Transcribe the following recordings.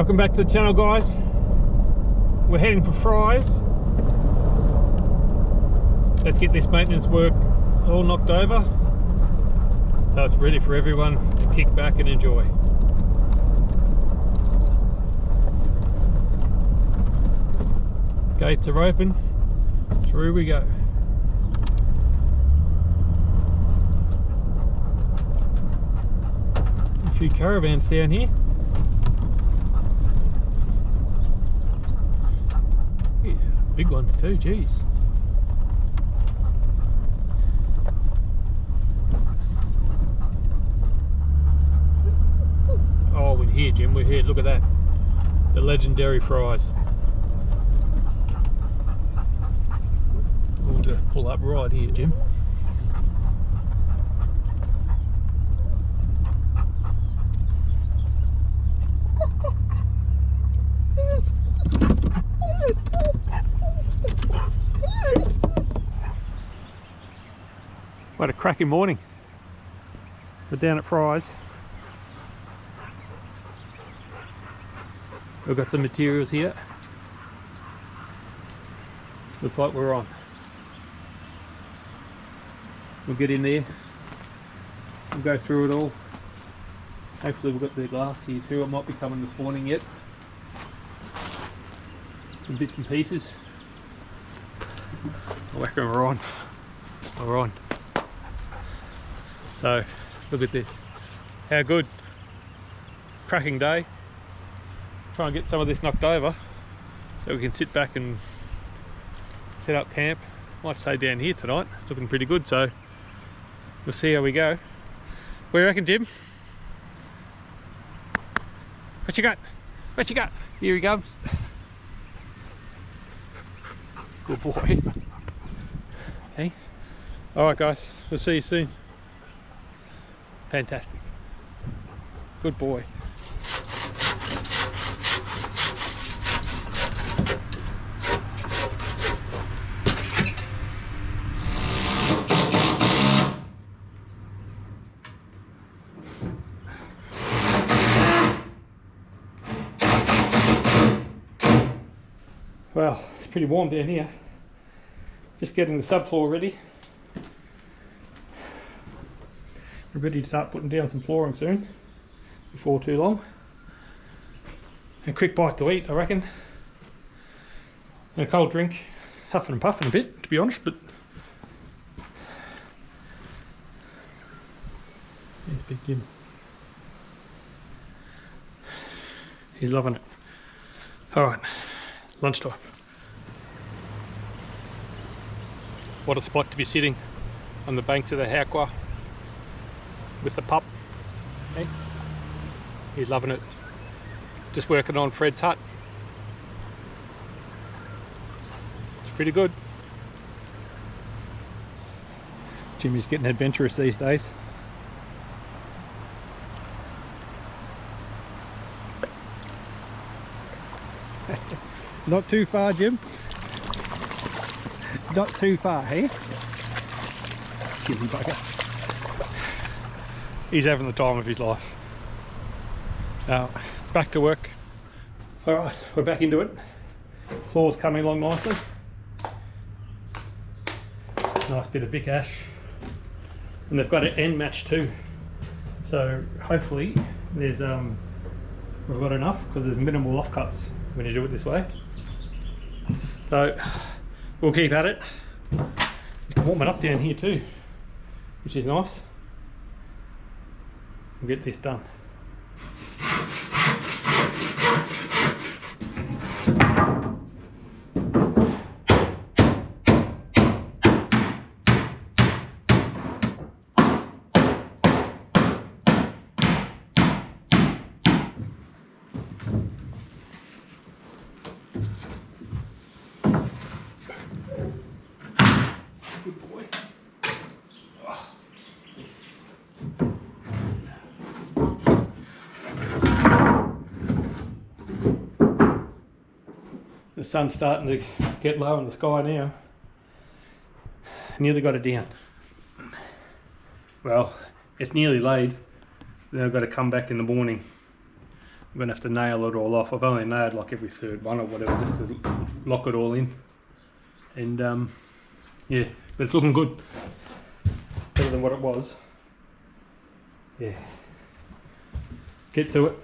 Welcome back to the channel, guys. We're heading for fries. Let's get this maintenance work all knocked over so it's ready for everyone to kick back and enjoy. Gates are open, through we go. A few caravans down here. Jeez, big ones too, geez. Oh, we're here, Jim, we're here, look at that. The legendary fries. We'll just pull up right here, Jim. What a cracking morning. We're down at Fry's. We've got some materials here. Looks like we're on. We'll get in there. We'll go through it all. Hopefully we've got the glass here too. It might be coming this morning yet. Some bits and pieces. I reckon we're on. We're on. So, look at this. How good. Cracking day. Try and get some of this knocked over so we can sit back and set up camp. Might stay down here tonight. It's looking pretty good, so we'll see how we go. What do you reckon, Jim? What you got? What you got? Here he comes. Good boy. Hey. Alright guys, we'll see you soon. Fantastic. Good boy. Well, it's pretty warm down here. Just getting the subfloor ready. We're ready to start putting down some flooring soon, before too long. A quick bite to eat, I reckon. And a cold drink. Huffing and puffing a bit, to be honest, but there's Big Jim. He's loving it. Alright, lunchtime. What a spot to be sitting on the banks of the Hauqua with the pup. Hey? He's loving it. Just working on Fred's hut. It's pretty good. Jimmy's getting adventurous these days. Not too far, Jim. Not too far, hey? Silly bugger. He's having the time of his life. Back to work. Alright, we're back into it. Floor's coming along nicely. Nice bit of Vic Ash. And they've got an end match too. So hopefully there's we've got enough because there's minimal offcuts when you do it this way. So we'll keep at it. It's warming up down here too, which is nice. We'll get this done. Good boy. The sun's starting to get low in the sky now. Nearly got it down. Well, it's nearly laid. Then I've got to come back in the morning I'm gonna have to nail it all off. I've only nailed like every third one or whatever just to lock it all in. And yeah, but it's looking good. Better than what it was. Yeah. Get to it.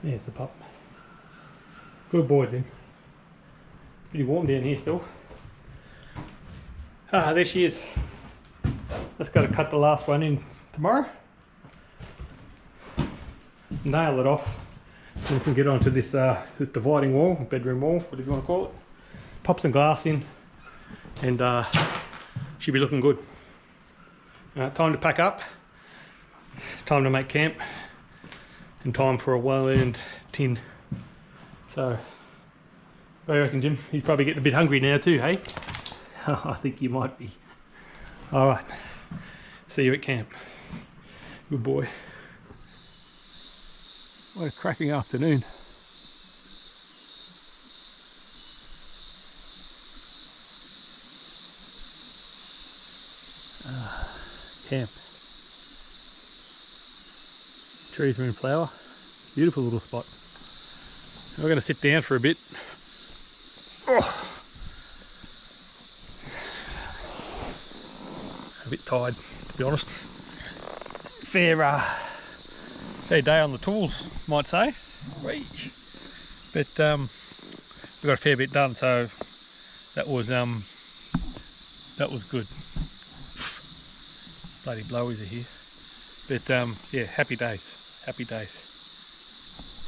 There's the pup. Good boy, then. Pretty warm down here still. Ah, there she is. Just got to cut the last one in tomorrow. Nail it off. And we can get onto this, this dividing wall, bedroom wall, whatever you want to call it. Pop some glass in, and she'll be looking good. Time to pack up. Time to make camp. And time for a well-earned tin. So, what do you reckon, Jim? He's probably getting a bit hungry now too, hey? I think you might be. Alright, see you at camp. Good boy. What a cracking afternoon. Camp. Trees are in flower. Beautiful little spot. We're going to sit down for a bit. Oh. A bit tired, to be honest. Fair day on the tools, might say. But we got a fair bit done, so that was good. Bloody blowies are here. But yeah, happy days. Happy days.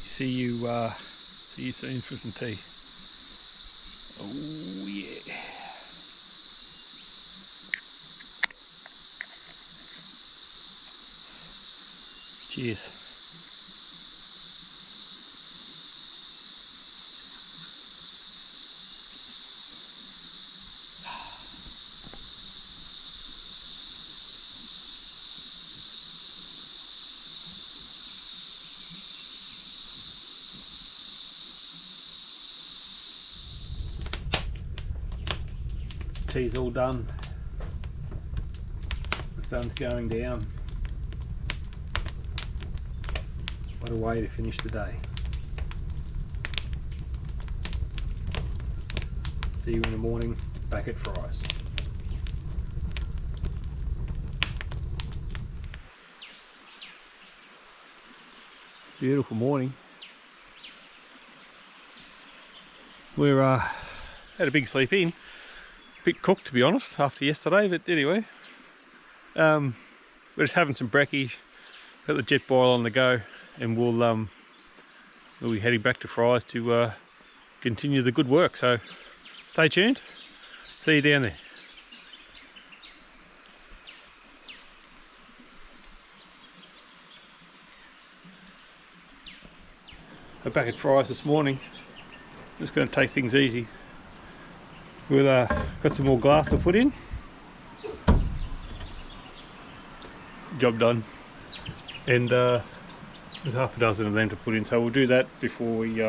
See you soon for some tea. Oh yeah. Cheers. Tea's all done. The sun's going down. What a way to finish the day. See you in the morning back at Fry's. Beautiful morning. We're had a big sleep in. Bit cooked, to be honest, after yesterday, but anyway. We're just having some brekkie, got the jet boil on the go, and we'll be heading back to Fry's to continue the good work. So stay tuned. See you down there. I'm back at Fry's this morning. Just going to take things easy. We've got some more glass to put in. Job done. And there's half a dozen of them to put in, so we'll do that before we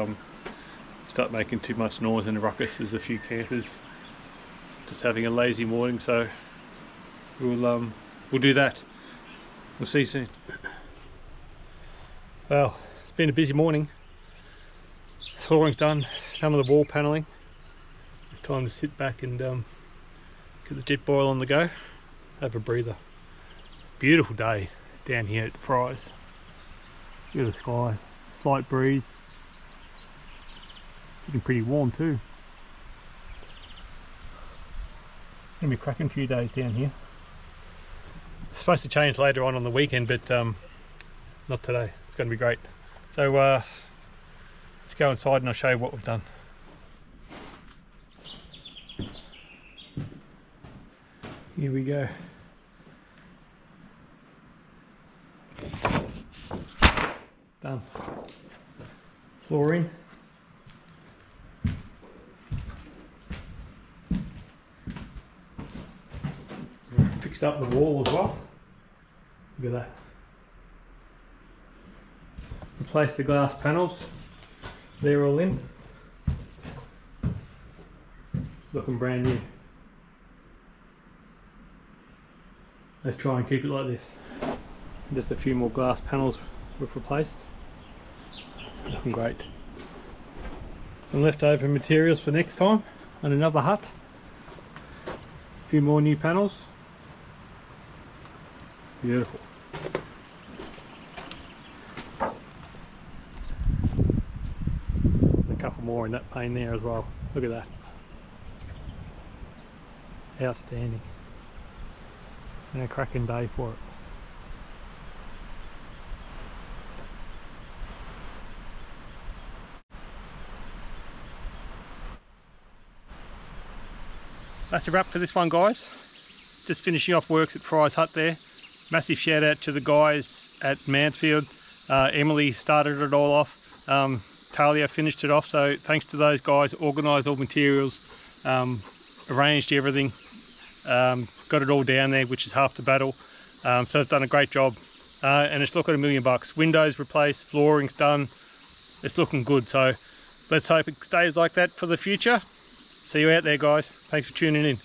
start making too much noise and ruckus. There's a few campers just having a lazy morning, so we'll do that. We'll see you soon. Well, it's been a busy morning. Flooring's done, some of the wall panelling. It's time to sit back and get the jet boil on the go, have a breather. Beautiful day down here at Fry's. Look at the sky, slight breeze. Getting pretty warm too. Gonna be cracking a few days down here. It's supposed to change later on the weekend, but not today. It's gonna be great. So let's go inside and I'll show you what we've done. Here we go. Done. Flooring. Fixed up the wall as well. Look at that. Replaced the glass panels. They're all in. Looking brand new. Let's try and keep it like this. Just a few more glass panels we've replaced. Looking great. Some leftover materials for next time and another hut. A few more new panels. Beautiful. A couple more in that pane there as well. Look at that. Outstanding. And a cracking day for it. That's a wrap for this one, guys. Just finishing off works at Fry's hut there. Massive shout out to the guys at Mansfield. Emily started it all off. Talia finished it off, so thanks to those guys. Organised all materials, arranged everything, got it all down there, which is half the battle. So it's done a great job, and it's looking $1 million. Windows replaced, flooring's done. It's looking good, so let's hope it stays like that for the future. See you out there, guys. Thanks for tuning in.